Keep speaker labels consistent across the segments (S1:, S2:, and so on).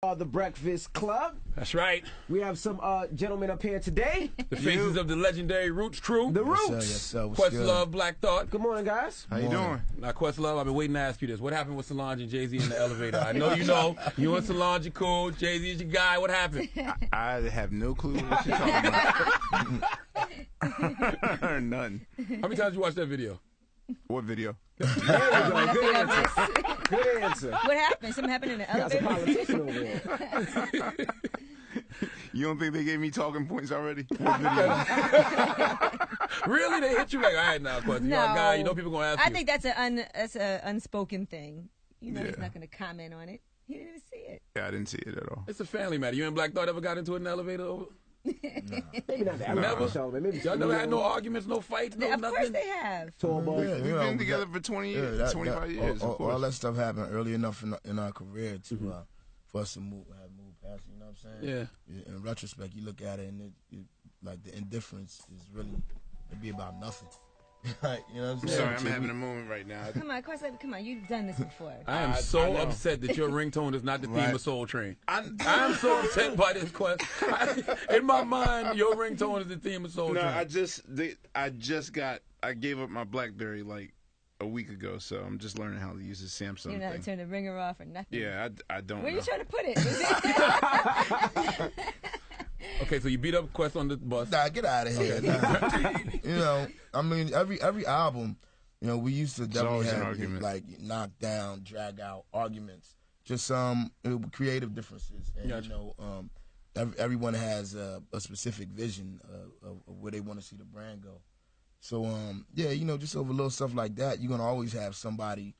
S1: The Breakfast Club.
S2: That's right.
S1: We have some gentlemen up here today.
S2: The faces of the legendary Roots crew.
S1: The Roots.
S3: Yes, sir.
S2: Questlove, Black Thought.
S1: Good morning, guys.
S3: How you doing?
S2: Now, Questlove, I've been waiting to ask you this. What happened with Solange and Jay-Z in the elevator? I know you know. You and Solange are cool. Jay-Z is your guy. What happened?
S3: I have no clue what you're talking about. None.
S2: How many times you watched that video?
S3: What video?
S1: There you go. Good answer. Good answer.
S4: What happened? Something happened in the
S1: That's a
S4: elevator?
S1: politician over there.
S3: You don't think they gave me talking points already?
S2: Really? They hit you like, all right, now, Quest, you're a guy. You know people going to ask
S4: I
S2: you.
S4: think that's an unspoken thing. You know, he's not going to comment on it. He didn't even see it.
S3: Yeah, I didn't see it at all.
S2: It's a family matter. You and Black Thought ever got into it in the elevator?
S1: Maybe not that.
S2: Never?
S1: Maybe
S2: Y'all never had no arguments, no fights, no
S4: Of
S2: nothing?
S4: course they have.
S1: Tall boy.
S3: We've been together for 20 years, 25 years, of course.
S5: All that stuff happened early enough in our career to for us to move past. You know what I'm saying?
S2: Yeah.
S5: In retrospect, you look at it and it like the indifference is really it'd be about nothing. Like, you know what I'm saying?
S3: Sorry, I'm having a moment right now.
S4: Come on, Questlove, come on. You've done this before.
S2: I am so upset that your ringtone is not the theme of Soul Train. I'm so upset by this Quest. In my mind, your ringtone is the theme of Soul Train.
S3: I gave up my BlackBerry like a week ago, so I'm just learning how to use the Samsung
S4: You're not
S3: thing.
S4: turn the ringer off or nothing.
S3: Yeah, I don't
S4: Where
S3: know.
S4: you trying to put it?
S2: Okay, so you beat up Quest on the bus.
S5: Nah, get out of here.
S2: Okay.
S5: Nah. You know, I mean, every album, you know, we used to definitely have like knock down, drag out arguments, just creative differences, and
S2: Gotcha.
S5: you know, everyone has a specific vision of where they want to see the brand go. So yeah, you know, just over little stuff like that, you're gonna always have somebody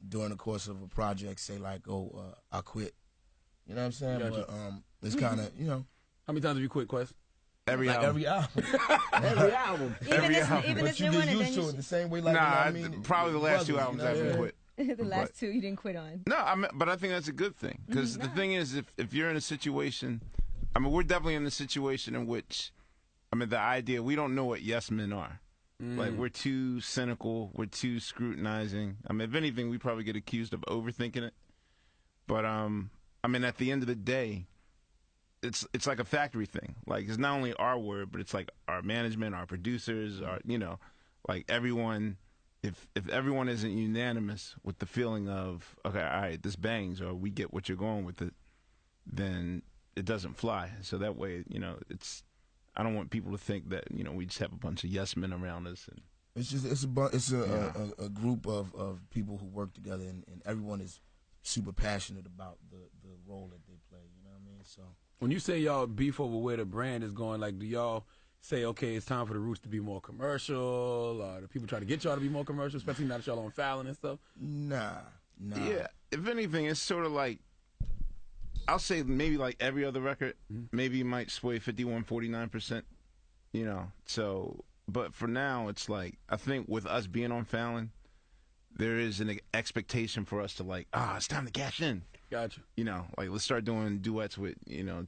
S5: during the course of a project say like, "Oh, I quit." You know what I'm saying?
S2: Gotcha.
S5: But it's kind of, you know.
S2: How many times have you quit, Quest?
S5: Every album.
S1: Every album.
S4: Even this
S5: But you
S4: new one,
S5: get
S4: and
S5: used
S4: then
S5: to it the same way. Like,
S3: Nah,
S5: you know what I mean?
S3: probably the last two albums I
S5: you know?
S3: haven't quit.
S4: the last two you didn't quit on.
S3: No, but I think that's a good thing because the thing is, if you're in a situation, I mean, we're definitely in a situation in which, I mean, the idea we don't know what yes men are. Like we're too cynical, we're too scrutinizing. I mean, if anything, we probably get accused of overthinking it. But I mean, at the end of the day, it's like a factory thing. Like it's not only our word, but it's like our management, our producers, our like everyone. If everyone isn't unanimous with the feeling of okay, all right, this bangs, or we get what you're going with it, then it doesn't fly. So that way, it's. I don't want people to think that we just have a bunch of yes men around us. And
S5: it's a group of people who work together, and everyone is super passionate about the role that they play. You know what I mean? So
S2: when you say y'all beef over where the brand is going, like do y'all say okay, it's time for the Roots to be more commercial, or do people try to get y'all to be more commercial, especially now that y'all on Fallon and stuff?
S5: Nah.
S3: Yeah, if anything, it's sort of like. I'll say maybe like every other record, maybe you might sway 51-49%, So, but for now, it's like I think with us being on Fallon, there is an expectation for us to like, it's time to cash in.
S2: Gotcha.
S3: Like let's start doing duets with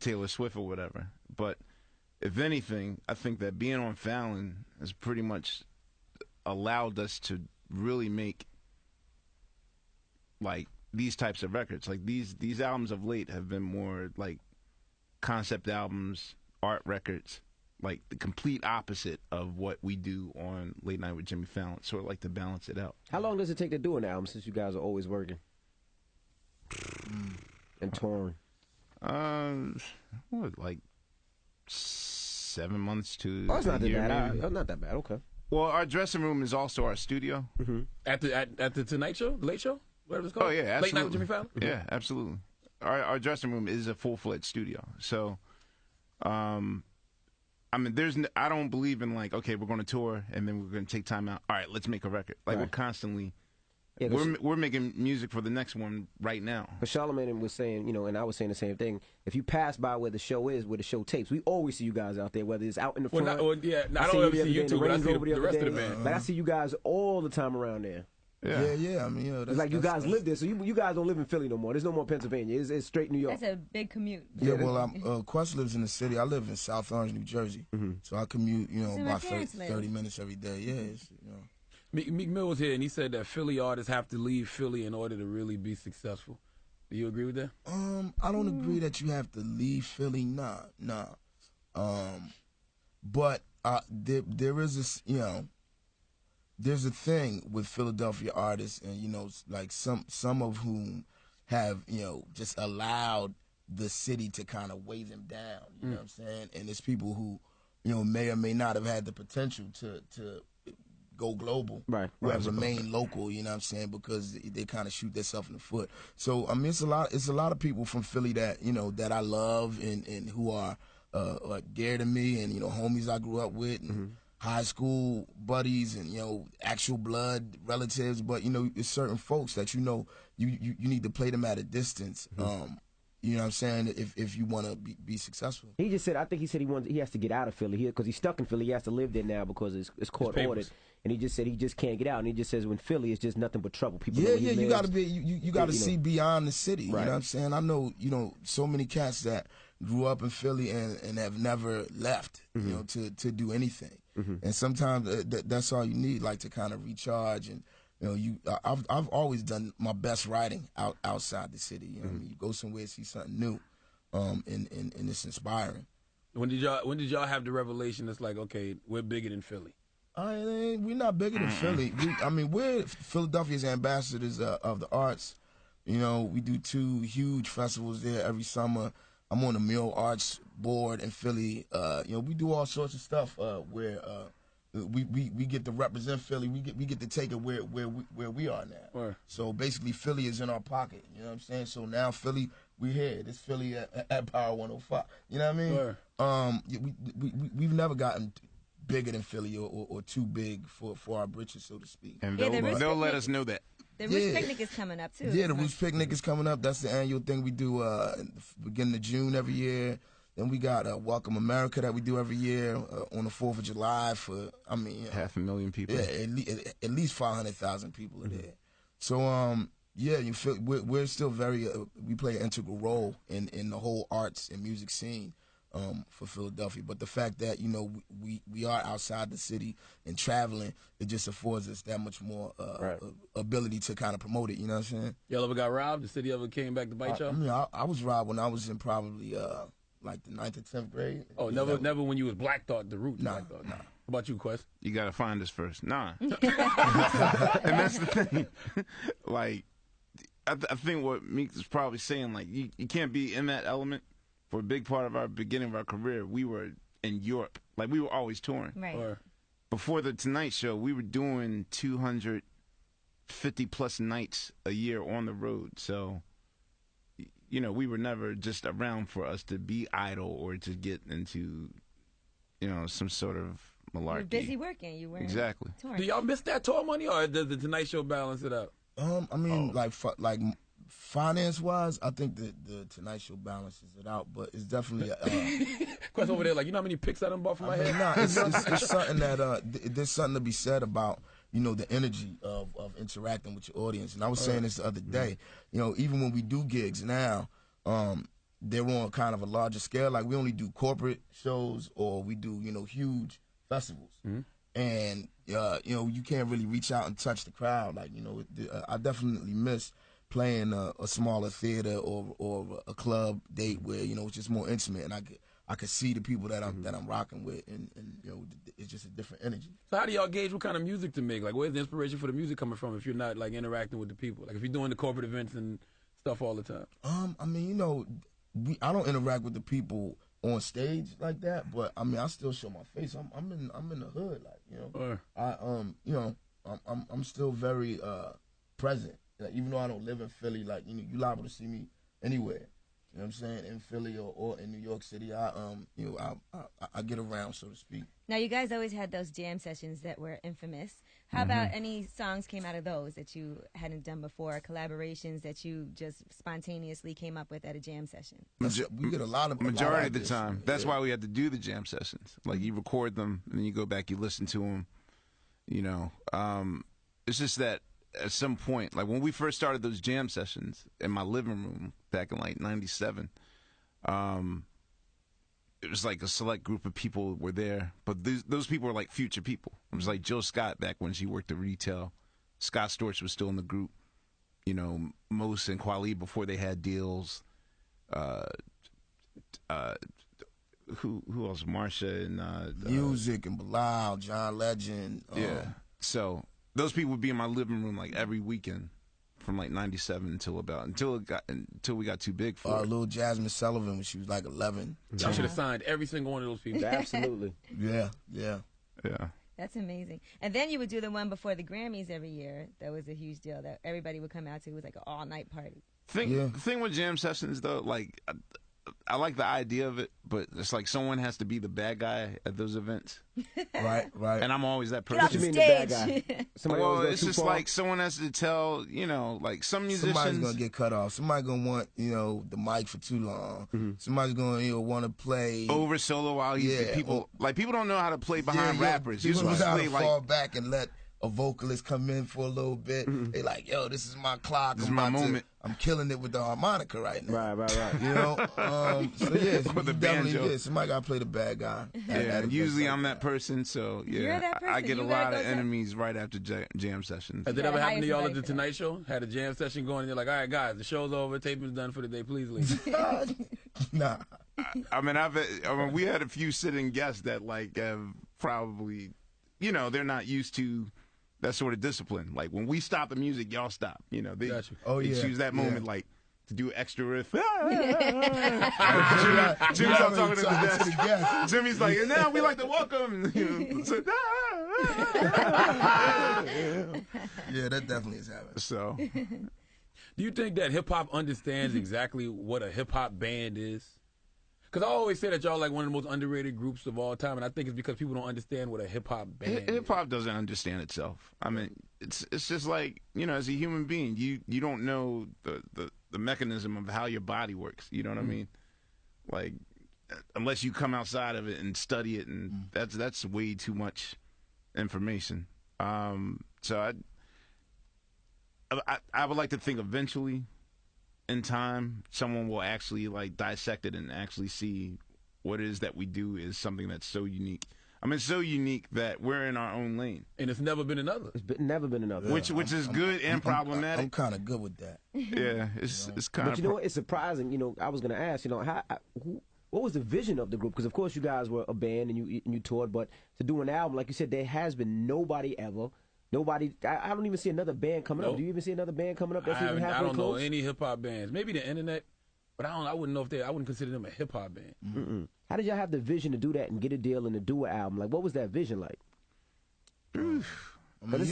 S3: Taylor Swift or whatever. But if anything, I think that being on Fallon has pretty much allowed us to really make like. These types of records, like these albums of late have been more like concept albums, art records, like the complete opposite of what we do on Late Night with Jimmy Fallon, sort of like to balance it out.
S1: How long does it take to do an album since you guys are always working and touring?
S3: Like 7 months to
S1: it's not that
S3: a year,
S1: bad.
S3: maybe.
S1: Not that bad. Okay.
S3: Well, our dressing room is also our studio.
S2: At the Tonight Show, the Late Show, whatever it's called.
S3: Oh yeah, absolutely.
S2: Late Night with Jimmy Fallon.
S3: Yeah, absolutely. Our dressing room is a full-fledged studio. So, I mean, I don't believe in like, okay, we're going to tour and then we're going to take time out. All right, let's make a record. Like we're constantly, we're making music for the next one right now.
S1: But Charlamagne was saying, and I was saying the same thing. If you pass by where the show is, where the show tapes, we always see you guys out there. Whether it's out in the front,
S2: I don't ever see you two, but I see the rest of the band.
S1: Like I see you guys all the time around there.
S5: Yeah. I mean,
S1: it's like you guys live there, so you guys don't live in Philly no more. There's no more Pennsylvania. It's straight New York.
S4: That's a big commute.
S5: Yeah, well, Quest lives in the city. I live in South Orange, New Jersey. So I commute, about 30 minutes every day. Yeah,
S2: Meek Mill was here, and he said that Philly artists have to leave Philly in order to really be successful. Do you agree with that?
S5: I don't agree that you have to leave Philly. Nah. But there is this, there's a thing with Philadelphia artists, and like some of whom have just allowed the city to kind of weigh them down. You know what I'm saying? And there's people who may or may not have had the potential to go global,
S1: right?
S5: Who have remained local. You know what I'm saying? Because they kind of shoot themselves in the foot. So I mean, it's a lot of people from Philly that that I love and who are like dear to me, and homies I grew up with, and high school buddies, and actual blood relatives. But it's certain folks that you need to play them at a distance. You know what I'm saying? If you want to be successful.
S1: He just said, I think he said he has to get out of Philly because he's stuck in Philly. He has to live there now because it's court ordered. And he just said he just can't get out. And he just says when Philly is just nothing but trouble. People
S5: you got to be you got to see beyond the city.
S1: Right.
S5: You know what I'm saying? I know so many cats that grew up in Philly and have never left. To do anything. And sometimes that's all you need, like to kind of recharge and. I've always done my best writing outside the city. You go somewhere, see something new, and it's inspiring.
S2: When did y'all have the revelation that's like, okay, we're bigger than Philly?
S5: We're not bigger than Philly. We're Philadelphia's ambassadors of the arts. We do 2 huge festivals there every summer. I'm on the Mural Arts board in Philly. We do all sorts of stuff where. We get to represent Philly. We get to take it where we are now.
S2: Right.
S5: So basically, Philly is in our pocket. You know what I'm saying? So now Philly, we here. This Philly at Power 105. You know what I mean?
S2: Right.
S5: We've never gotten bigger than Philly or too big for our britches, so to speak.
S3: And they'll let us know that.
S4: The Roots Picnic is coming up too.
S5: Yeah, the Roots Picnic is coming up. That's the annual thing we do in the beginning of June every year. Then we got Welcome America that we do every year on the 4th of July for,
S3: 500,000 people.
S5: Yeah, at least 500,000 people are there. So, we're still we play an integral role in the whole arts and music scene for Philadelphia. But the fact that, we are outside the city and traveling, it just affords us that much more ability to kind of promote it, you know what I'm saying?
S2: Y'all ever got robbed? The city ever came back to bite y'all?
S5: I was robbed when I was in probably... like the 9th or 10th grade.
S2: Oh, never when you was Black Thought, the Roots.
S5: Nah.
S2: How about you, Quest?
S3: You got to find us first. Nah. And that's the thing. Like, I think what Meek is probably saying, like, you can't be in that element. For a big part of our beginning of our career, we were in Europe. Like, we were always touring.
S4: Right.
S3: Before the Tonight Show, we were doing 250-plus nights a year on the road. So... we were never just around for us to be idle or to get into, some sort of malarkey.
S4: You were busy working. You weren't
S3: exactly.
S4: touring.
S2: Do y'all miss that tour money, or does the Tonight Show balance it out?
S5: Like finance wise, I think the Tonight Show balances it out, but it's definitely
S2: Quest over there, like, how many pics I done bought for my head?
S5: It's something that there's something to be said about. The energy of interacting with your audience. And I was saying this the other day, even when we do gigs now, they're on kind of a larger scale. Like, we only do corporate shows or we do, huge festivals. And, you can't really reach out and touch the crowd. Like, I definitely miss playing a smaller theater or a club date where, it's just more intimate and I could see the people that I'm rocking with, and it's just a different energy.
S2: So how do y'all gauge what kind of music to make? Like, where's the inspiration for the music coming from if you're not, like, interacting with the people? Like, if you're doing the corporate events and stuff all the time?
S5: I don't interact with the people on stage like that, but, I still show my face. I'm in the hood, I'm still very present. Like, even though I don't live in Philly, like, you liable to see me anywhere. You know what I'm saying? In Philly or in New York City, I get around, so to speak.
S4: Now, you guys always had those jam sessions that were infamous. How about any songs came out of those that you hadn't done before, collaborations that you just spontaneously came up with at a jam session?
S5: We get a lot of
S3: majority of the time. That's why we had to do the jam sessions. Like, you record them, and then you go back, you listen to them. It's just that at some point, like when we first started those jam sessions in my living room back in like 97, it was like a select group of people were there, but those people were like future people. It was like Jill Scott back when she worked at retail. Scott Storch was still in the group. you know, Mos and Kweli before they had deals. Who else? Marsha and
S5: Music and Bilal, John Legend.
S3: Yeah. So those people would be in my living room like every weekend from like '97 until we got too big for it.
S5: Little Jasmine Sullivan when she was like 11.
S2: Y'all should have signed every single one of those people.
S1: Absolutely.
S5: Yeah.
S4: That's amazing. And then you would do the one before the Grammys every year. That was a huge deal that everybody would come out to. It was like an all-night party.
S3: The thing with jam sessions, though, like, I like the idea of it, but it's like someone has to be the bad guy at those events.
S5: Right.
S3: And I'm always that person.
S4: Get off the stage.
S3: Well, it's just like someone has to tell, you know, like some musicians.
S5: Somebody's going to get cut off. Somebody's going to want, you know, the mic for too long.
S1: Mm-hmm.
S5: Somebody's going to, you know, want to play.
S3: Over solo while people don't know how to play behind rappers.
S5: People
S3: You're
S5: don't know how to
S3: play
S5: fall back and let a vocalist come in for a little bit. They like, yo, this is my clock.
S3: This is my moment.
S5: I'm killing it with the harmonica right now.
S1: Right.
S5: You know? So, yeah,
S3: Or the
S5: definitely
S3: banjo.
S5: did. Somebody got to play the bad guy.
S3: Yeah, usually I'm that person, so yeah.
S4: You're that person.
S3: I get a
S4: You
S3: lot
S4: gotta
S3: of
S4: go
S3: enemies right after jam sessions.
S2: Has it
S4: gotta
S2: ever happened
S4: hire
S2: to y'all at
S4: somebody
S2: the
S4: for that.
S2: Tonight Show? Had a jam session going, and you're like, all right, guys, the show's over, taping's done for the day, please leave.
S5: Nah.
S3: I mean, we had a few sitting guests that like have probably, you know, they're not used to that sort of discipline. Like when we stop the music, y'all stop. You know, they choose that moment like to do extra riff. Jimmy's I'm talking to the desk. Jimmy's like, and now we like to welcome.
S5: Yeah, that definitely has happened.
S3: So,
S2: Do you think that hip hop understands exactly what a hip hop band is? Because I always say that y'all like one of the most underrated groups of all time, and I think it's because people don't understand what a hip hop band is.
S3: hip hop doesn't understand itself. I mean, it's just like, you know, as a human being, you don't know the mechanism of how your body works. You know what I mean? Like, unless you come outside of it and study it, and that's way too much information. So I would like to think eventually, in time, someone will actually like dissect it and actually see what it is that we do is something that's so unique. I mean, so unique that we're in our own lane,
S2: And it's never been another.
S1: Never been another.
S3: which is good and problematic.
S5: I'm kind of good with that.
S3: Yeah, it's kind of.
S1: But you know what? It's surprising. You know, I was going to ask. You know, what was the vision of the group? Because of course you guys were a band and you toured, but to do an album, like you said, there has been nobody ever. Nobody. I don't even see another band coming up. Do you even see another band coming up that's even halfway
S2: I don't know
S1: close?
S2: any hip hop bands. Maybe the internet, but I wouldn't know if I wouldn't consider them a hip hop band.
S1: Mm-mm. How did y'all have the vision to do that and get a deal and to do an album? Like, what was that vision like? Because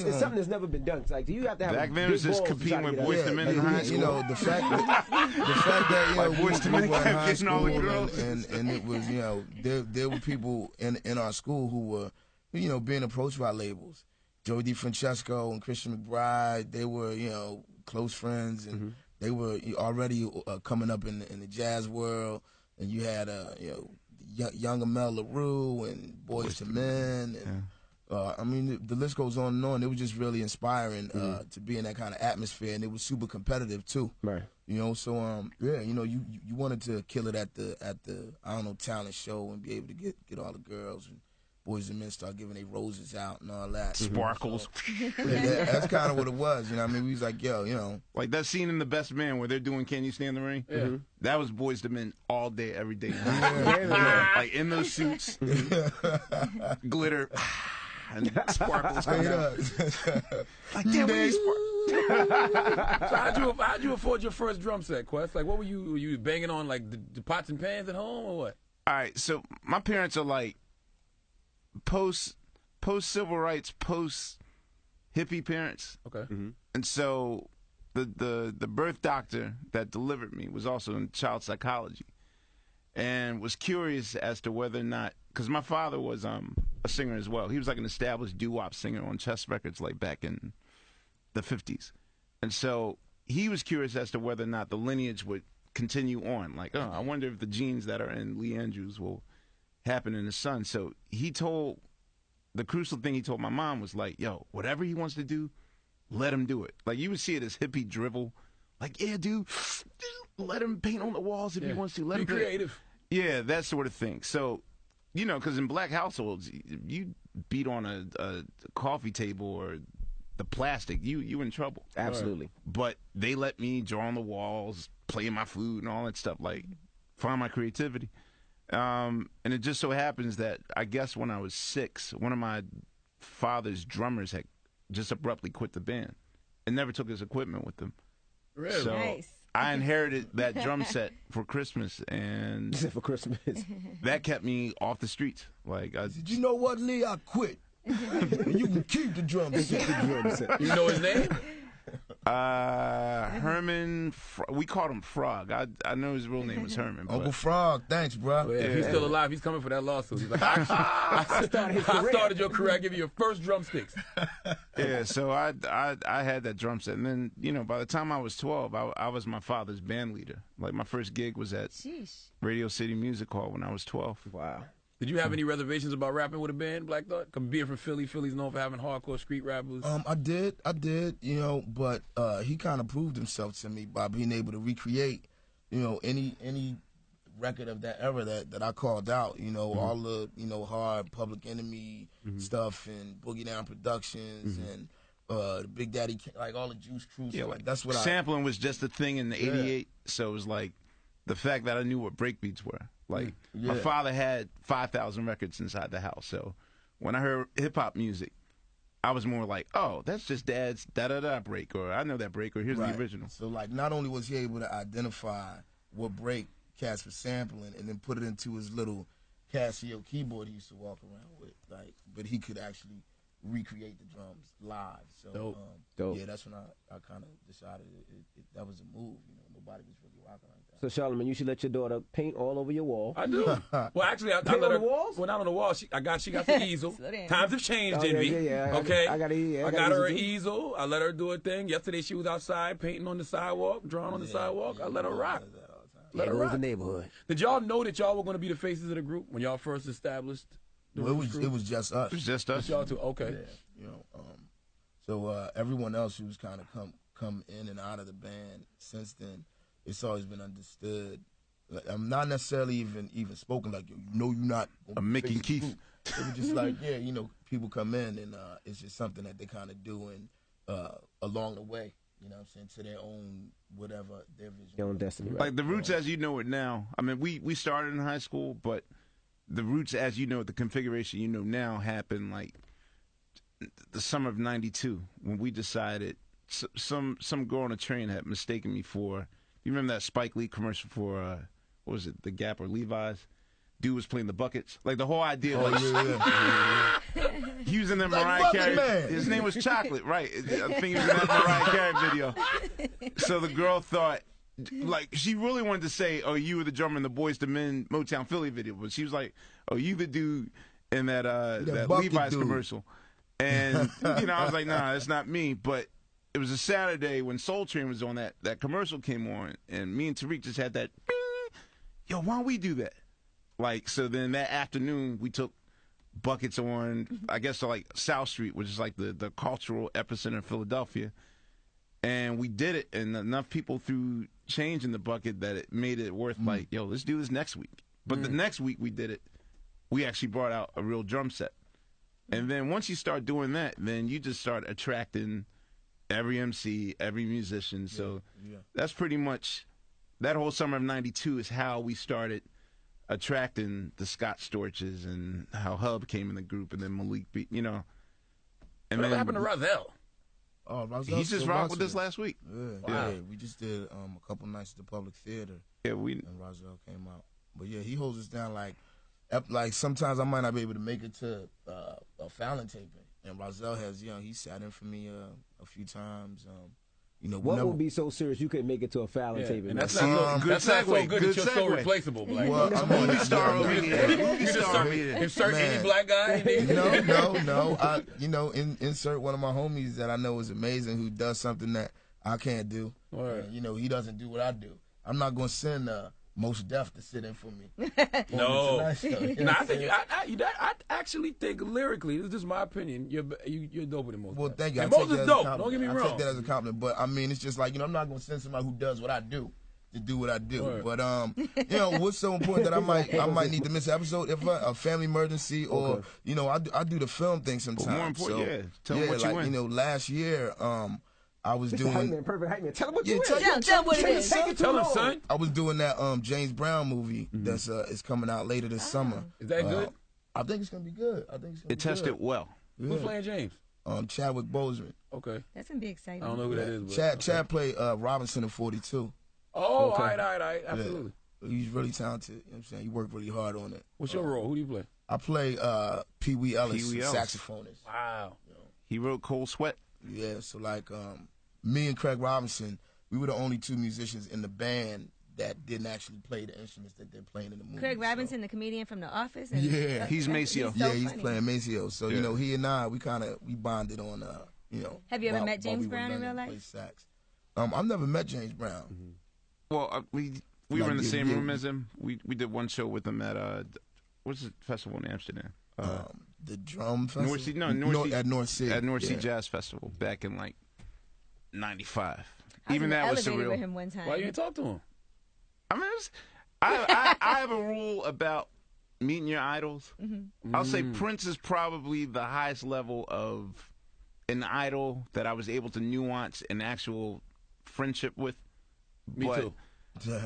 S1: it's something that's never been done. It's like, do you have to have
S3: Back
S1: a
S3: then,
S1: big
S3: it was just
S1: balls to
S3: competing
S1: try to
S3: with
S1: get
S3: Boyz
S1: out?
S3: II Men in high school.
S5: You know, the fact that you know,
S3: Like Boyz II Men
S5: we were in
S3: kept
S5: high
S3: getting all the
S5: school
S3: girls.
S5: and it was, you know, there were people in our school who were, you know, being approached by labels. Joey DeFrancesco and Christian McBride, they were, you know, close friends, and they were already coming up in the jazz world. And you had, you know, young Amel LaRue and Boyz II Men, and I mean, the list goes on and on. It was just really inspiring to be in that kind of atmosphere, and it was super competitive too.
S1: Right.
S5: You know, so yeah, you know, you wanted to kill it at the I don't know, talent show and be able to get all the girls, and Boyz II Men start giving their roses out and all that.
S3: Sparkles.
S5: So, yeah, that's kind of what it was. You know, I mean, we was like, yo, you know,
S3: Like that scene in The Best Man where they're doing "Can You Stand the Rain"?
S2: Yeah.
S3: That was Boyz II Men all day, every day. Like in those suits, glitter, and sparkles coming out. Like, damn, we need sparkles.
S2: So how'd you afford your first drum set, Quest? Like, what were you banging on, like the pots and pans at home, or what?
S3: All right, so my parents are like post civil rights, post hippie parents.
S2: Okay.
S3: And so the birth doctor that delivered me was also in child psychology, and was curious as to whether or not, because my father was a singer as well. He was like an established doo-wop singer on Chess Records, like back in the 50s. And so he was curious as to whether or not the lineage would continue on. Like, I wonder if the genes that are in Lee Andrews will happen in his son. So the crucial thing he told my mom was like, yo, whatever he wants to do, let him do it. Like, you would see it as hippie drivel. Like, yeah, dude, let him paint on the walls if he wants to. Let him
S2: Be creative.
S3: Yeah, that sort of thing. So, you know, because in black households, you beat on a coffee table or the plastic, you in trouble.
S1: Absolutely.
S3: But they let me draw on the walls, play my food and all that stuff, like find my creativity. And it just so happens that I guess when I was 6, one of my father's drummers had just abruptly quit the band and never took his equipment with him.
S2: Really?
S3: So
S4: Nice.
S3: I inherited that drum set for Christmas, and
S1: For Christmas.
S3: that kept me off the streets. Like,
S5: Did you know what, Lee? I quit. You can keep the drum set.
S2: You know his name?
S3: Herman, we called him Frog. I know his real name was Herman.
S5: Uncle
S3: But
S5: Frog, thanks, bro.
S2: Yeah, he's still alive. He's coming for that lawsuit. He's like, I started your career. I give you your first drumsticks.
S3: yeah, so I had that drum set, and then by the time I was 12, I was my father's band leader. Like my first gig was at
S4: Sheesh.
S3: Radio City Music Hall when I was 12.
S1: Wow.
S2: Did you have any reservations about rapping with a band, Black Thought? Being from Philly, Philly's known for having hardcore street rappers.
S5: I did, but he kind of proved himself to me by being able to recreate, any record of that era that I called out, all the, hard Public Enemy stuff and Boogie Down Productions and the Big Daddy, like all the Juice Crew stuff. Like that's what
S3: sampling was just a thing in the '88, so it was like the fact that I knew what breakbeats were. Like, my father had 5,000 records inside the house, so when I heard hip-hop music, I was more like, oh, that's just Dad's da-da-da break, or I know that break, or here's the original.
S5: So, like, not only was he able to identify what break Cass was sampling and then put it into his little Casio keyboard he used to walk around with, like, but he could actually recreate the drums live. So,
S1: Dope.
S5: Yeah, that's when I kind of decided that was a move. Nobody was really rocking like that.
S1: So, Charlamagne, you should let your daughter paint all over your wall.
S2: I do. Well, actually, I
S1: Paint
S2: let
S1: on
S2: her.
S1: the walls?
S2: Well, not on the wall. She got the easel.
S4: Slow down.
S2: Times have changed,
S1: Oh,
S2: Envy.
S1: yeah.
S2: Okay.
S1: I
S2: got her an easel. I let her do a thing. Yesterday, she was outside painting on the sidewalk, drawing on the sidewalk. I let her rock.
S1: Let her rock. The neighborhood.
S2: Did y'all know that y'all were going to be the faces of the group when y'all first established the
S5: Well,
S2: Roots
S5: it was just us.
S3: It was just us.
S2: Y'all two, okay.
S5: Yeah, so everyone else who's kind of come in and out of the band since then, it's always been understood. Like, I'm not necessarily even spoken like you're not
S3: A Mick and Keith.
S5: It was just like people come in and it's just something that they kind of do and along the way, you know what I'm saying, to their own whatever their vision.
S1: Their own destiny. Right?
S3: Like the Roots as you know it now. I mean, we started in high school, but the Roots as you know it, the configuration you know now happened like the summer of '92 when we decided some girl on a train had mistaken me for. You remember that Spike Lee commercial for what was it, the Gap or Levi's? Dude was playing the buckets. Like the whole idea, he was in that Mariah Carey.
S5: Man.
S3: His name was Chocolate, right? I think he was in that Mariah Carey video. So the girl thought, like, she really wanted to say, "Oh, you were the drummer in the Boyz II Men Motown Philly video," but she was like, "Oh, you the dude in that Levi's
S5: dude.
S3: commercial." And I was like, "Nah, that's not me." But it was a Saturday when Soul Train was on, that commercial came on, and me and Tariq just had that, bing, yo, why don't we do that? Like, so then that afternoon, we took buckets on, I guess, to like South Street, which is like the cultural epicenter of Philadelphia. And we did it, and enough people threw change in the bucket that it made it worth like, yo, let's do this next week. But the next week we did it, we actually brought out a real drum set. And then once you start doing that, then you just start attracting every MC, every musician. So that's pretty much, that whole summer of '92 is how we started attracting the Scott Storches and how Hub came in the group, and then Malik B, And
S2: Whatever happened to Rozelle?
S5: Oh,
S3: He's just rocked with us last week.
S5: Yeah, we just did a couple nights at the Public Theater.
S3: Yeah,
S5: and Rozelle came out. But yeah, he holds us down like sometimes I might not be able to make it to a Fallon taping, and Rozelle has, he sat in for me a few times.
S1: What would be so serious you couldn't make it to a Fallon taping?
S2: And that's not so good that you're so replaceable, Black.
S5: Well,
S3: movie star over here.
S2: You just insert any black guy.
S5: No. Insert one of my homies that I know is amazing who does something that I can't do. He doesn't do what I do. I'm not going to send Most Def to sit in for me.
S2: No, I think I actually think lyrically, this is just my opinion, you're doper than Mos.
S5: Well, thank you.
S2: And Mos is dope. Don't get me wrong.
S5: I take that as a compliment, but I mean, it's just like I'm not gonna send somebody who does what I do to do what I do.
S2: Right.
S5: But you know, what's so important that I might need to miss an episode if a family emergency or you know, I do the film thing sometimes.
S3: Well, more important,
S5: so,
S3: yeah. Tell them what you
S5: like,
S3: win.
S5: you know, last year I was doing
S1: Perfect hype man. Tell him what you
S4: Tell him what it is.
S2: Tell him, son.
S5: I was doing that James Brown movie that's is coming out later this summer.
S2: Is that good?
S5: I think it's gonna be good.
S3: It tested well.
S2: Who's playing James?
S5: Chadwick Boseman.
S2: Okay.
S4: That's gonna be exciting.
S2: I don't know who that is. But,
S5: Chad played Robinson in 42.
S2: Oh, all right. Absolutely.
S5: He's really talented. You know what I'm saying? He worked really hard on it.
S2: What's your role? Who do you play?
S5: I play Pee Wee Ellis,
S3: Pee Wee Ellis.
S5: saxophonist.
S2: Wow.
S3: He wrote Cold Sweat.
S5: Yeah, so like me and Craig Robinson, we were the only two musicians in the band that didn't actually play the instruments that they're playing in the movie.
S4: Craig Robinson, the comedian from The Office. And
S5: Yeah.
S3: He's Maceo.
S4: He's so
S5: he's
S4: funny.
S5: playing Maceo. So you know, he and I, we bonded on you know.
S4: Have you ever
S5: while-
S4: met
S5: while
S4: James
S5: we were
S4: Brown in
S5: learning
S4: real
S5: to
S4: life?
S5: play sax. I've never met James Brown.
S3: Well, we were in the same room as him. We did one show with him at what's the festival in Amsterdam?
S5: The drum festival.
S3: North Sea, North Sea,
S5: at North Sea.
S3: At North Sea Jazz Festival back in like '95.
S4: I was
S3: Even
S4: in the
S3: that was
S4: elevator
S3: surreal.
S4: with him one time.
S2: Why you didn't talk to him?
S3: I mean, I have a rule about meeting your idols. I'll say Prince is probably the highest level of an idol that I was able to nuance an actual friendship with.
S2: Me
S3: But
S2: too.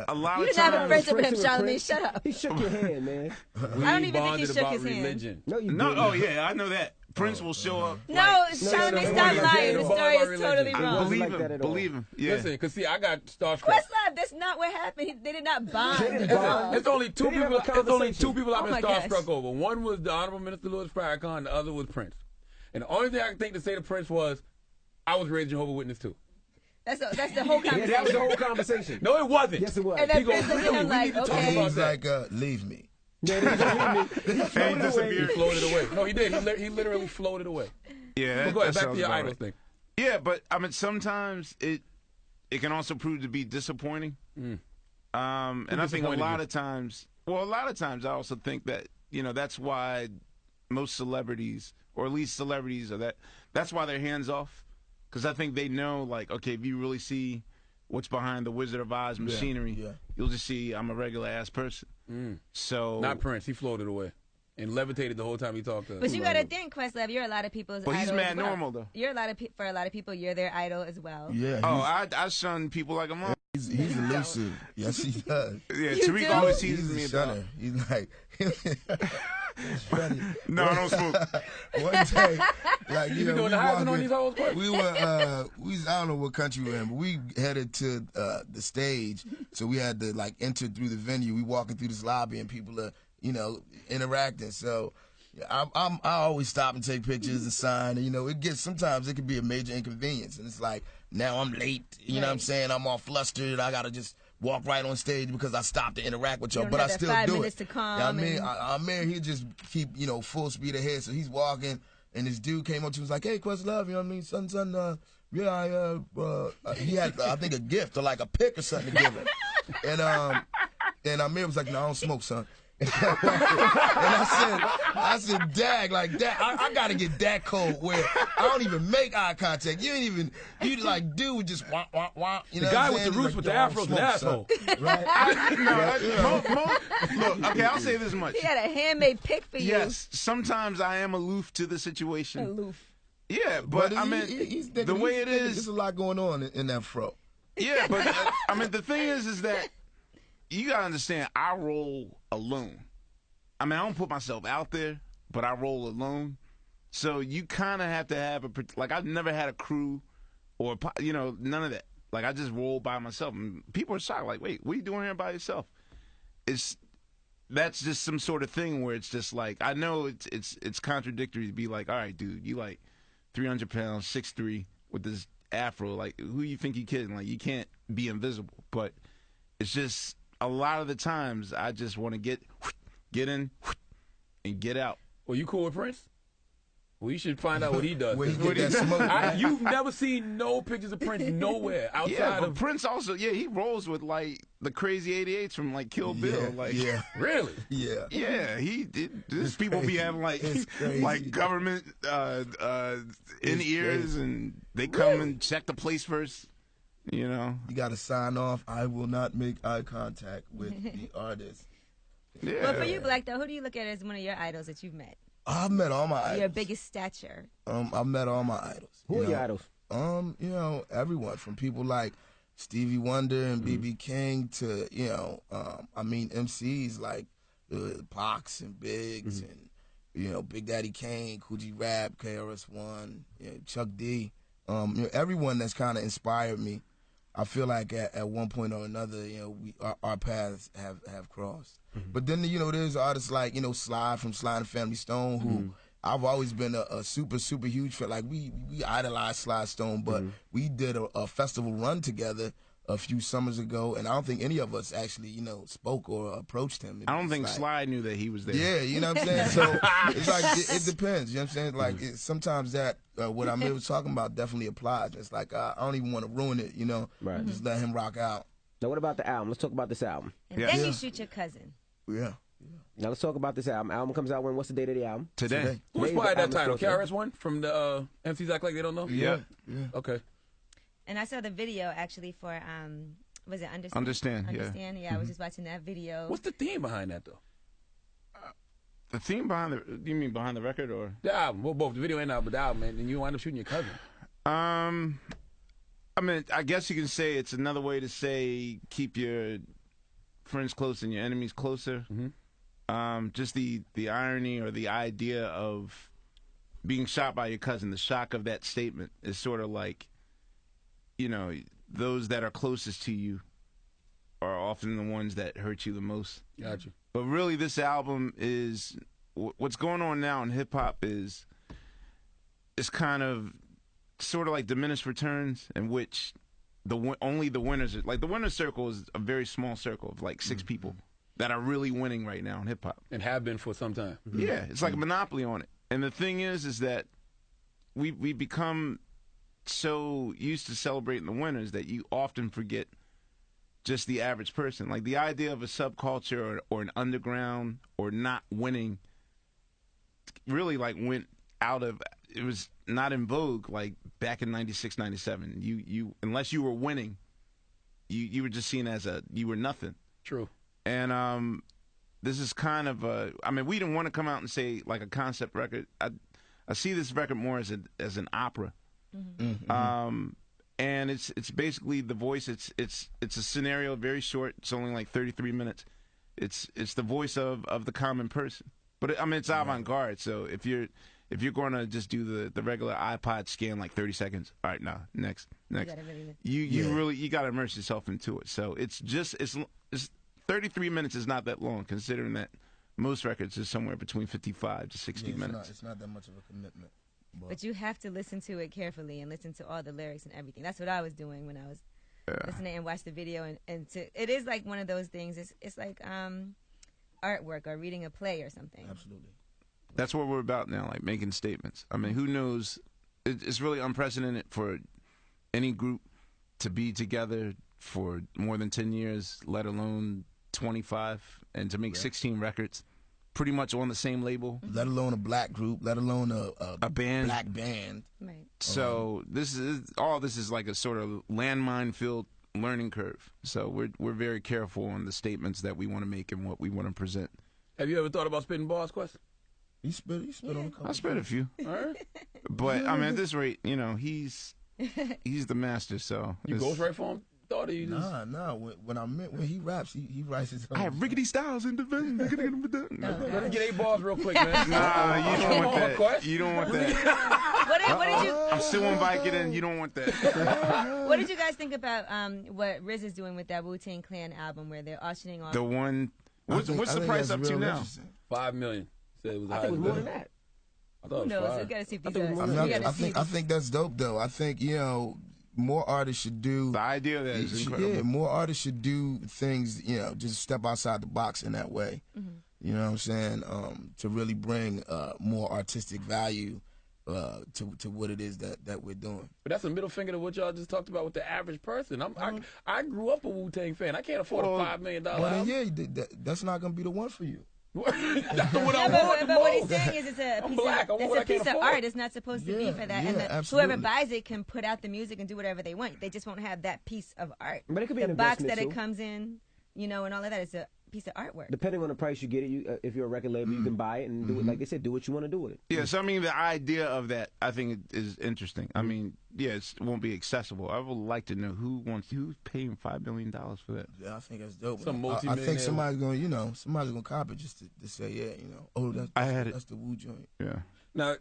S3: a lot
S4: You
S3: of
S4: didn't have a
S3: times,
S4: friendship with him,
S1: Friendship with
S4: Charlamagne.
S1: Prince.
S4: Shut up.
S1: He shook your hand, man.
S2: We
S4: I don't even think he
S2: bonded
S4: shook
S2: about
S4: his hand.
S2: religion.
S1: No, you
S3: no,
S1: didn't.
S3: oh yeah, I know that. Prince will show up.
S4: No,
S3: like,
S4: Charlamagne,
S1: no,
S4: stop
S1: no,
S4: lying.
S2: no,
S4: The
S2: no,
S4: story
S2: no,
S4: is
S2: no,
S4: totally
S1: no, no,
S4: wrong.
S1: no.
S3: believe
S1: like
S3: him.
S1: that at all.
S3: Believe him. Yeah.
S2: Listen, because see, I got starstruck.
S4: Questlove, that's not what happened. They did not bond.
S1: They didn't bond.
S2: It's only two
S1: They didn't
S2: people.
S1: have a
S2: It's only
S1: conversation.
S2: two people I've
S4: Oh
S2: been
S4: my gosh.
S2: starstruck over. One was the Honorable Minister Louis Farrakhan. The other was Prince. And the only thing I can think to say to Prince was, I was raised Jehovah's Witness too.
S4: That's the whole
S1: Yeah,
S4: conversation.
S1: that was the whole conversation.
S2: No, it wasn't.
S1: Yes, it was.
S4: And then
S2: He goes,
S4: Prince looked at
S2: really?
S4: him
S2: We
S4: like,
S2: need to talk
S4: okay.
S2: about
S5: He's
S2: that.
S5: like, leave me.
S1: Yeah, they didn't leave me. He floated away.
S2: He floated away. No, he did. He literally floated away.
S3: Yeah,
S2: But go ahead,
S3: that
S2: back to
S3: sounds
S2: your
S3: about
S2: idols
S3: right.
S2: thing.
S3: Yeah, but I mean, sometimes it can also prove to be disappointing. And I think a
S2: disappointed
S3: lot
S2: you?
S3: of times, I also think that that's why most celebrities, or at least celebrities, that's why they're hands off, because I think they know, like, okay, if you really see what's behind the Wizard of Oz machinery, you'll just see I'm a regular ass person. So
S2: Not Prince. He floated away and levitated the whole time he talked to us.
S4: But you gotta think, Questlove, you're a lot of people's
S3: Well,
S4: idol.
S3: he's
S4: as
S3: mad
S4: well.
S3: normal, though.
S4: You're for a lot of people, you're their idol as well.
S5: Yeah.
S3: Oh, I shun people like a mom.
S5: He's elusive. Yes, he does.
S3: Yeah,
S4: You
S3: Tariq
S4: do?
S3: always
S5: He's
S3: teases me
S5: a
S3: about.
S5: shunner. He's like, it's funny.
S3: No, I don't smoke.
S5: One day, like,
S2: You be doing the Heisman on these hoes, Quest?
S5: we were, I don't know what country we were in, but we headed to the stage, so we had to like enter through the venue. We walking through this lobby, and people are, interacting. So I always stop and take pictures and sign. And, sometimes it can be a major inconvenience, and it's like now I'm late. You know what I'm saying? I'm all flustered. I gotta just walk right on stage because I stopped to interact with y'all,
S4: You don't
S5: but I
S4: have that
S5: still
S4: 5
S5: do
S4: minutes
S5: it.
S4: to calm
S5: Yeah, I mean,
S4: and-
S5: I'm there. He just keep full speed ahead. So he's walking, and this dude came up to him, was like, "Hey, Questlove, you know what I mean, son, yeah, he had I think a gift or like a pick or something to give him." And Amir was like, "No, I don't smoke, son." And I said, "Dag, like that, I gotta get that cold where I don't even make eye contact. You like, dude, just wah wah wah. You know
S2: The guy
S5: what
S2: with
S5: I'm
S2: the
S5: saying?
S2: roots with
S5: He's
S2: the
S5: like, "Yo, I
S2: afro's
S5: don't
S2: an
S5: smoke,
S2: asshole.
S5: son." Right?
S3: Look, okay, I'll say this much.
S4: He had a handmade pick for you.
S3: Yes, sometimes I am aloof to the situation.
S4: Aloof.
S3: Yeah, but I mean,
S5: he's
S3: the way it
S5: there's
S3: is.
S5: a lot going on in that fro.
S3: Yeah, but I mean, the thing is that you gotta understand. I roll alone. I mean, I don't put myself out there, but I roll alone. So you kind of have to have I've never had a crew, or none of that. Like I just roll by myself, and people are shocked. Like, wait, what are you doing here by yourself? That's just some sort of thing where it's just like I know it's contradictory to be like, all right, dude, you like 300 pounds, 6'3", with this afro. Like, who you think you kidding? Like, you can't be invisible. But it's just a lot of the times I just want to get in and get out.
S2: Well, you cool with Prince? Well, you should find out what he does.
S5: Where he get that smoke.
S2: You've never seen no pictures of Prince nowhere outside
S3: Yeah, but
S2: of
S3: Prince also, he rolls with like the crazy 88s from like Kill Bill. Like,
S5: yeah,
S2: Really?
S5: yeah.
S3: Yeah, these people be having like
S5: It's crazy.
S3: like government in
S5: It's
S3: ears,
S5: crazy.
S3: and they come and check the place first. You know,
S5: You got to sign off. I will not make eye contact with the artist.
S3: yeah.
S4: But for you, Black, though, who do you look at as one of your idols that you've met?
S5: I've met all my idols.
S4: Your biggest stature.
S5: I've met all my idols.
S1: Who are your idols?
S5: You know, everyone from people like Stevie Wonder and B.B. King to, I mean, MCs like Pox and Biggs and, Big Daddy Kane, Coogee Rap, KRS-One, Chuck D. Everyone that's kind of inspired me. I feel like at one point or another, our paths have crossed. But then, there's artists like, Sly from Sly and Family Stone, who I've always been a super, super huge fan. Like, we idolized Sly Stone, but we did a festival run together a few summers ago, and I don't think any of us actually, spoke or approached him.
S3: I don't think Sly knew that he was there.
S5: Yeah, you know what I'm saying? So it's like, it depends, you know what I'm saying? Like, sometimes that, what Amir was talking about definitely applies. It's like, I don't even want to ruin it,
S1: Right.
S5: Just let him rock out.
S1: Now, what about the album? Let's talk about this album.
S4: And then you shoot your cousin.
S5: Yeah.
S1: Now, let's talk about this album. Album comes out when? What's the date of the album?
S3: Today.
S2: Who
S1: Today's
S2: inspired
S1: the
S2: that title?
S1: album supposed to-
S2: KRS-One from the MCs Act Like They Don't Know?
S3: Yeah.
S2: Okay.
S4: And I saw the video, actually, for, was it Understand?
S3: Understand, yeah.
S4: Understand, yeah. I was just watching that video.
S2: What's the theme behind that, though?
S3: The theme behind you mean behind the record or?
S2: The album. Well, both the video and the album, but the album, man. And you wind up shooting your cousin.
S3: I mean, I guess you can say it's another way to say keep your friends close and your enemies closer. Just the irony or the idea of being shot by your cousin, the shock of that statement is sort of like, those that are closest to you are often the ones that hurt you the most.
S2: Gotcha.
S3: But really, this album is what's going on now in hip hop is kind of sort of like diminished returns, in which only the winners are, like the winner's circle is a very small circle of like 6 people that are really winning right now in hip hop
S2: And have been for some time.
S3: Yeah, it's like a monopoly on it. And the thing is that we become so used to celebrating the winners that you often forget just the average person. Like the idea of a subculture or an underground or not winning really like went out of, it was not in vogue like back in 96, 97. You unless you were winning, you were just seen as you were nothing.
S2: True.
S3: And this is kind of I mean, we didn't want to come out and say like a concept record. I see this record more as an opera. And it's basically the voice. It's a scenario, very short. It's only like 33 minutes. It's the voice of the common person. But I mean, it's avant-garde. So if you're going to just do the regular iPod scan, like 30 seconds. All right, now next. You really got to immerse yourself into it. So it's 33 minutes is not that long, considering that most records is somewhere between 55 to 60 minutes.
S5: It's not that much of a commitment.
S4: But you have to listen to it carefully and listen to all the lyrics and everything. That's what I was doing when I was listening and watched the video. And it is like one of those things. It's like artwork or reading a play or something.
S5: Absolutely.
S3: That's what we're about now, like making statements. I mean, who knows? It's really unprecedented for any group to be together for more than 10 years, let alone 25, and to make 16 records. Pretty much on the same label.
S5: Let alone a black group, let alone
S3: a band.
S5: Black band.
S4: Right.
S3: So this is like a sort of landmine-filled learning curve. So we're very careful on the statements that we want to make and what we want to present.
S2: Have you ever thought about spitting bars, Quest?
S5: He spit on a couple.
S3: I spit a few.
S2: All right.
S3: But I mean, at this rate, he's the master. So
S2: You ghostwrite for him? Thought he just...
S5: Nah. When he raps, he writes his own.
S3: I have rickety styles in the
S2: Let us get 8 bars real quick, man.
S3: Nah, you don't want that.
S2: Quest?
S3: You don't want that.
S4: What did you?
S3: I'm still on Viking in. You don't want that.
S4: What did you guys think about what Riz is doing with that Wu-Tang Clan album, where they're auctioning off?
S3: The one. What's the price up to now?
S2: $5 million. Said it was
S1: I think it was more than that.
S2: I thought
S4: Who
S2: it was
S4: knows? We
S2: 5.
S4: gotta see if
S1: I
S4: these
S1: think it was
S4: are.
S1: more
S4: we
S1: than
S4: gotta
S5: I think that's dope though. I think more artists should do.
S3: The idea of that is incredible.
S5: Yeah, more artists should do things. Just step outside the box in that way. You know what I'm saying? To really bring more artistic value to what it is that we're doing.
S2: But that's a middle finger to what y'all just talked about with the average person. I grew up a Wu-Tang fan. I can't afford a $5 million album.
S5: Yeah, that's not gonna be the one for you.
S2: That's the one I
S4: No,
S2: want.
S4: but what he's saying is it's a
S2: I'm
S4: piece
S2: black. I want
S4: of,
S2: what I
S4: it's a
S2: can't
S4: piece of
S2: afford.
S4: art. It's not supposed to be for that.
S5: Yeah,
S4: And whoever
S5: absolutely.
S4: buys it can put out the music and do whatever they want. They just won't have that piece of art.
S1: But it could be
S4: the
S1: an
S4: box
S1: investment,
S4: that
S1: too.
S4: it comes in, and all of that is a piece of artwork.
S1: Depending on the price you get it, if you're a record label, you can buy it and do it. Like they said, do what you want to do with it.
S3: Yeah, so I mean, the idea of that, I think, is interesting. I mean, yeah, it won't be accessible. I would like to know who's paying $5 million for that.
S5: Yeah, I think that's dope.
S2: Some
S5: I
S2: multi-millionaire.
S5: think somebody's gonna copy just to say, that's the Wu joint.
S3: Yeah,
S2: Now,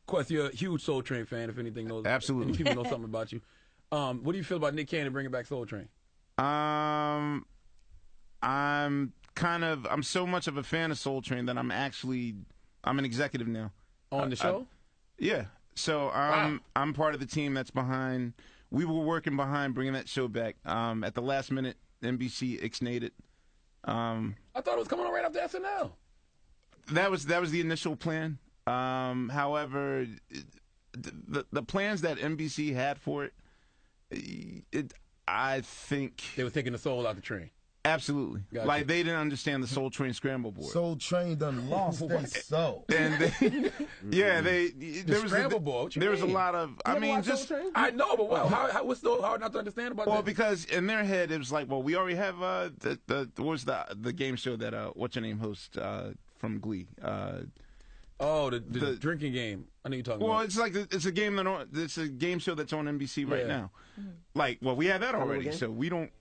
S2: Quest, you're a huge Soul Train fan. If anything knows,
S3: Absolutely.
S2: any people know something about you. What do you feel about Nick Cannon bringing back Soul Train?
S3: I'm so much of a fan of Soul Train that I'm an executive now.
S2: On the show?
S3: Yeah. So I'm part of the team that's behind. We were working behind bringing that show back. At the last minute, NBC ixnayed it.
S2: I thought it was coming on right after SNL.
S3: That was the initial plan. However, the plans that NBC had for it, I think
S2: They were taking the soul out the train.
S3: absolutely.
S2: Gotcha.
S3: Like they didn't understand the Soul Train scramble board.
S5: Soul Train done lost their soul.
S3: And there was
S2: scramble board, what you
S3: there was a
S2: mean?
S3: lot of I mean just
S2: I know, but what's so hard not to understand about
S3: well
S2: that?
S3: because in their head it was like, well, we already have what was the game show that what's your name host from Glee.
S2: The drinking game. I know you're talking
S3: Well,
S2: about.
S3: it's like it's a game show that's on NBC right
S2: Yeah.
S3: now. Like, well, we have that already,
S1: game?
S3: so we don't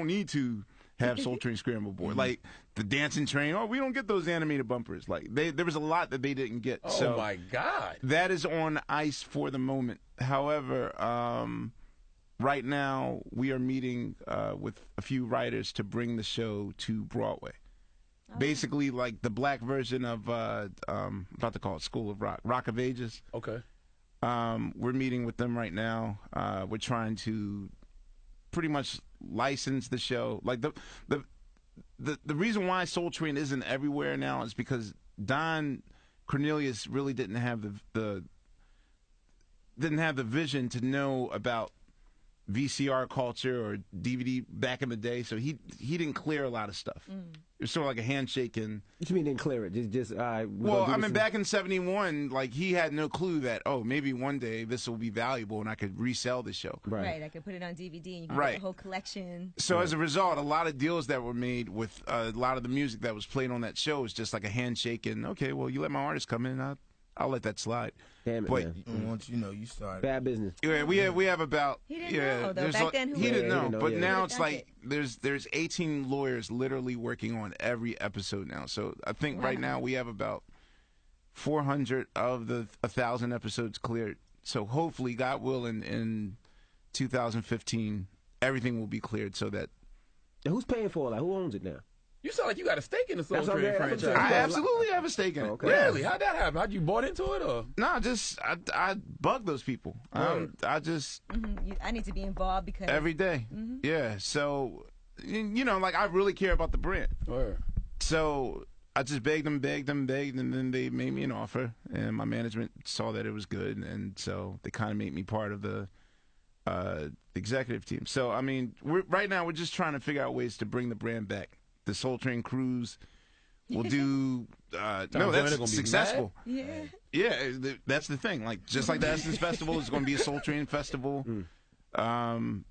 S3: need to have Soul Train Scramble Board. Like the dancing train. Oh, we don't get those animated bumpers. Like there was a lot that they didn't get.
S2: Oh
S3: so
S2: my God!
S3: that is on ice for the moment. However, right now we are meeting with a few writers to bring the show to Broadway. Basically, like the black version of I'm about to call it School of Rock of Ages.
S2: Okay.
S3: We're meeting with them right now. We're trying to pretty much license the show. Like the reason why Soul Train isn't everywhere now is because Don Cornelius really didn't have the vision to know about VCR culture or DVD back in the day, so he didn't clear a lot of stuff. It was sort of like a handshake and.
S1: What you mean didn't clear it? Just
S3: Well, I mean, back in '71, like he had no clue that maybe one day this will be valuable and I could resell the show.
S4: Right, I could put it on DVD and you can
S3: Right.
S4: get the whole collection.
S3: So as a result, a lot of deals that were made with a lot of the music that was played on that show was just like a handshake and okay, well, you let my artist come in, I'll let that slide.
S1: Damn it,
S3: But
S1: man.
S5: Once you start.
S1: Bad business.
S3: yeah, we have about
S4: He didn't know, though.
S3: there's
S4: Back then, who
S3: he
S4: would-
S3: didn't
S1: Yeah, he
S3: know,
S1: didn't know,
S3: but
S1: yeah.
S3: now
S4: Who
S3: it's
S4: would've
S3: like there's 18 lawyers literally working on every episode now. So I think right now we have about 400 of the 1,000 episodes cleared. So hopefully, God willing, in 2015 everything will be cleared so that
S1: And who's paying for it? Like, who owns it now?
S2: You sound like you got a stake in the Soul
S1: That's what
S2: Train
S1: I'm saying.
S2: franchise.
S3: I absolutely have a stake in it.
S1: Okay.
S2: Really? How'd that happen? How'd you bought into it or?
S3: No, just I bug those people. I just
S4: I need to be involved because
S3: every day. Yeah. So like I really care about the brand.
S2: Or
S3: So I just begged, and then they made me an offer, and my management saw that it was good, and so they kind of made me part of the executive team. So I mean, right now we're just trying to figure out ways to bring the brand back. The Soul Train Cruise will do. No,
S2: Joanna
S3: that's
S2: gonna be
S3: successful.
S4: yeah.
S3: Yeah, that's the thing. Like just like the Essence Festival is going to be a Soul Train festival. And,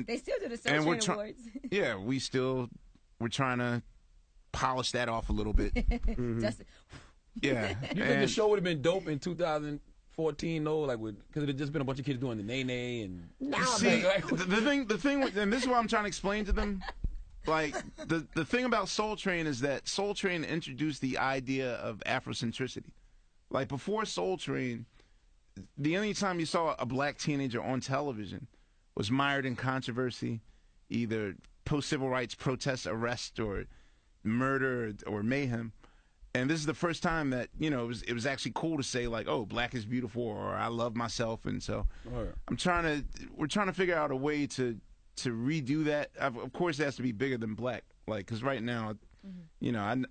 S4: They still do the Soul
S3: and
S4: Train
S3: we're trying.
S4: Awards.
S3: Yeah, we're trying to polish that off a little bit.
S4: Just
S3: Yeah.
S2: you think the show would have been dope in 2014 though? Like, because it had just been a bunch of kids doing the nay and.
S3: See, the thing, and this is what I'm trying to explain to them. Like the thing about Soul Train is that Soul Train introduced the idea of Afrocentricity. Like before Soul Train, the only time you saw a black teenager on television was mired in controversy, either post-civil rights protests, arrest, or murder or mayhem. And this is the first time that it was actually cool to say like, oh, black is beautiful, or I love myself. And so we're trying to figure out a way to redo that. Of course, it has to be bigger than black. Like, because right now,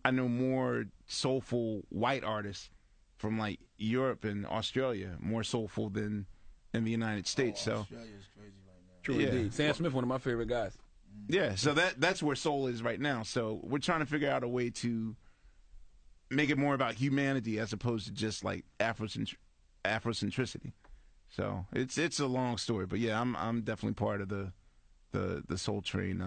S3: I know more soulful white artists from like Europe and Australia, more soulful than in the United States. So
S5: Australia's crazy right now.
S2: True
S3: Yeah.
S2: indeed. Sam Smith, one of my favorite guys.
S3: yeah, so that's where soul is right now. So we're trying to figure out a way to make it more about humanity as opposed to just like Afrocentricity. So it's a long story, but yeah, I'm definitely part of the Soul Train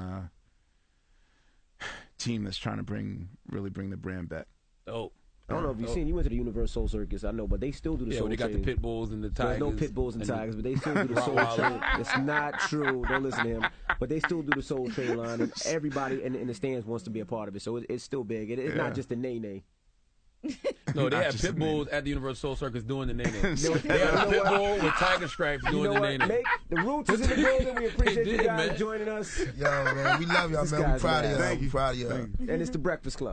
S3: team that's trying to really bring the brand back.
S2: Oh.
S1: I don't know if you've seen. You went to the Universal Soul Circus, I know, but they still do the Soul Train.
S2: Yeah, they got the pit bulls and the tigers.
S1: There's no pit bulls and tigers, but they still do the Soul Train. It's not true. Don't listen to him. But they still do the Soul Train line, and everybody in the stands wants to be a part of it. So it's still big. It's not just a nay-nay.
S2: No, they have pit bulls at the Universal Soul Circus doing the nay-nay. They have a pit bull with tiger stripes doing the nay-nay.
S1: The Roots is in the building. We appreciate you guys joining us.
S5: Yo, man, we love y'all, man. We're proud of y'all.
S1: And it's the Breakfast Club.